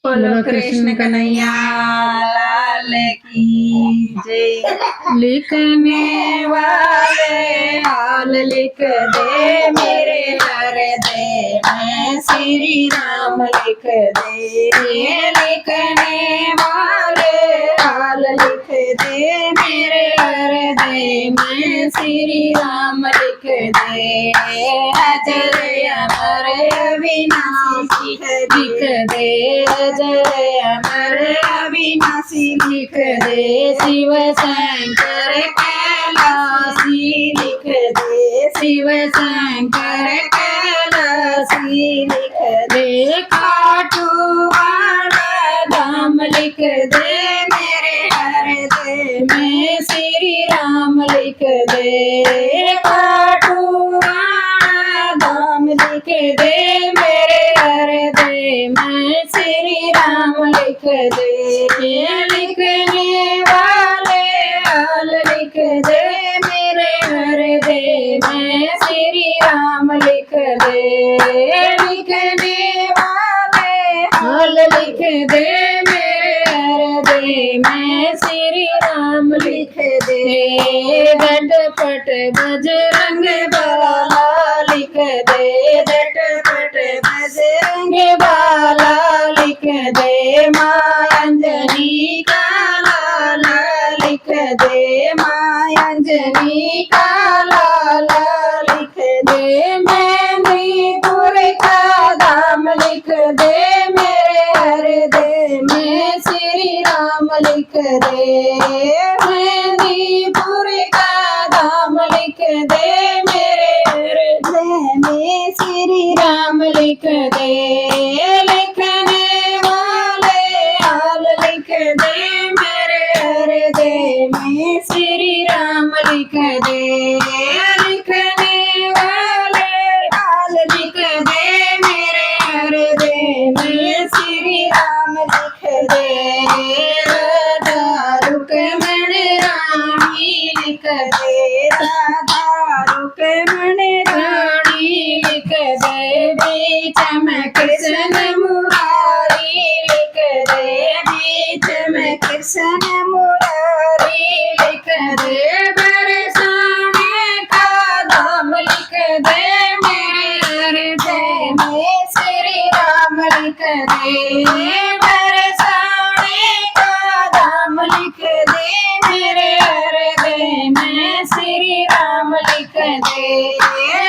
बोलो कृष्ण कन्हैया लाल की जय। लिखने वाले हाल लिख दे मेरे हृदय में श्री राम लिख दे। लिखने वाले हाल लिख दे मेरे हृदय में श्री राम लिख दे। अजर अमर अविनाशी लिख दे। अजर अमर अविनाशी लिख दे। शिव शंकर कैलाशी लिख दे। शिव शंकर कैलाशी लिख दे। खाटू वाला धाम लिख दे मेरे हृदय में श्री राम लिख दे। खाटू वाला धाम लिख दे मेरे हृदय में श्री राम लिख दे। लिखने वाले हाल लिख दे मेरे हृदय में श्री राम लिख दे। लिखने वाले हाल लिख दे मेरे हृदय में श्री राम लिख दे। झटपट बजरंग बाला लिख दे। झटपट बजरंग बाला लिख दे। माँ अंजनी का लाला लिख दे। माँ अंजनी का लाला लिख दे। मेदिनीपुर का धाम लिख दे मेरे हृदय में श्री राम लिख दे। मेदिनीपुर का धाम लिख दे मेरे हृदय में श्री राम लिख दे। लिखने वाले हाल लिख दे मेरे हृदय में श्री राम लिख दे। लिखने वाले हाल लिख दे मेरे हृदय में श्री राम लिख दे। राधा रुक्मण रानी लिख दे। राधा रुक्मण रानी लिख दे। बीच में कृष्ण मुरारी लिख दे। बीच में कृष्ण मुरारी लिख दे। बरसाने का धाम लिख दे मेरे हृदय में श्री राम लिख दे। बरसाने का धाम लिख दे मेरे हृदय में श्री राम लिख दे।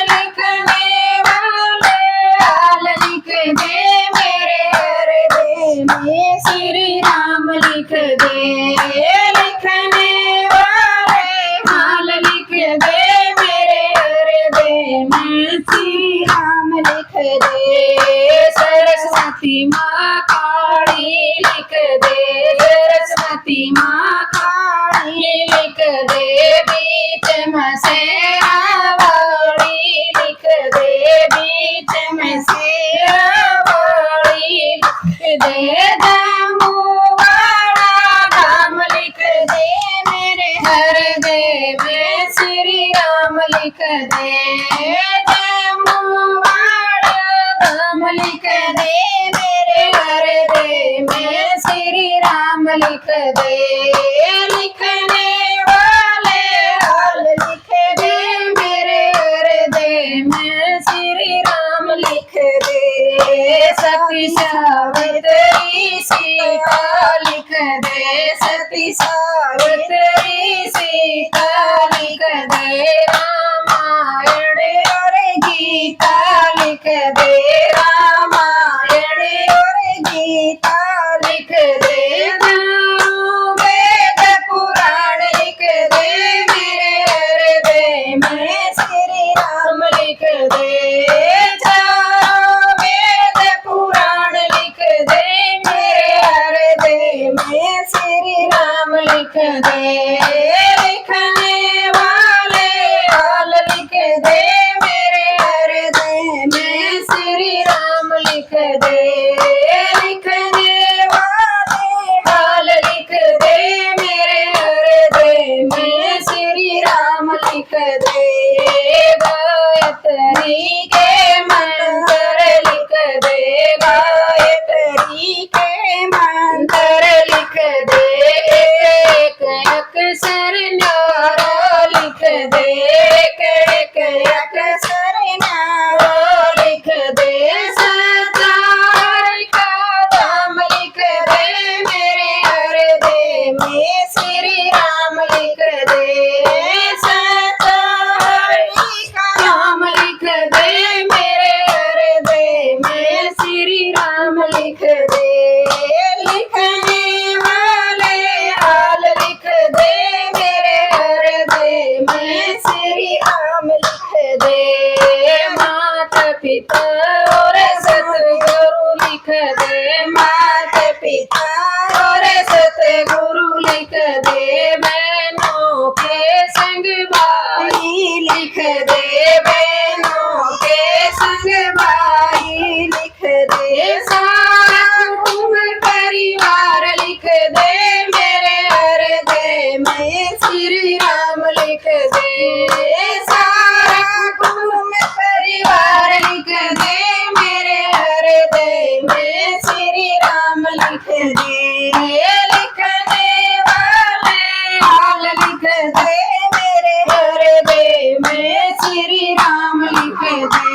लिखने वाले हाल लिख दे मेरे हृदय में श्री राम लिख दे। लिखने वाले हाल लिख दे मेरे हृदय में श्री राम लिख दे। सरस्वती माँ काली लिख दे। सरस्वती माँ काली लिख दे। बीच में शेरावाली लिख दे। बीच में शेरावाली लिख दे। दामू वाला धाम लिख दे मेरे हृदय में श्री राम लिख दे। दामू वाला धाम लिख दे मेरे हृदय में श्री राम लिख दे। लिखने वाले हाल लिख दे मेरे हृदय में श्री राम लिख दे। सती सावित्री सीता लिख दे। सती सावित्री सीता लिख दे। रामायण और गीता लिख दे। रामायण और गीता लिख दे। वेद पुराण लिख दे मेरे हृदय में श्री राम लिख दे। वेद पुराण लिख दे मेरे हृदय में श्री राम लिख राम लिख दे। लिखने वाले हाल लिख दे मेरे हृदय में श्री राम लिख दे। माता पिता और सतगुरु लिख दे। माता पिता और सतगुरु लिख दे। बहनों के संग भाई लिख दे। बहनों के संग भाई लिख दे। सारा कुटुंब परिवार लिख दे मेरे हृदय में श्री राम लिख दे। सारा कुटुंब परिवार लिख दे मेरे हृदय में श्री राम लिख दे। लिखने वाले हाल लिख दे मेरे हृदय में श्री राम लिख दे।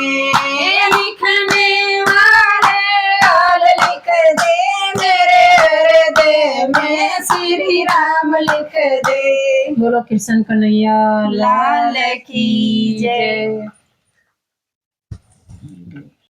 लिखने वाले हाल लिख दे मेरे हृदय में श्री राम लिख दे। बोलो कृष्ण कन्हैया लाल की जय।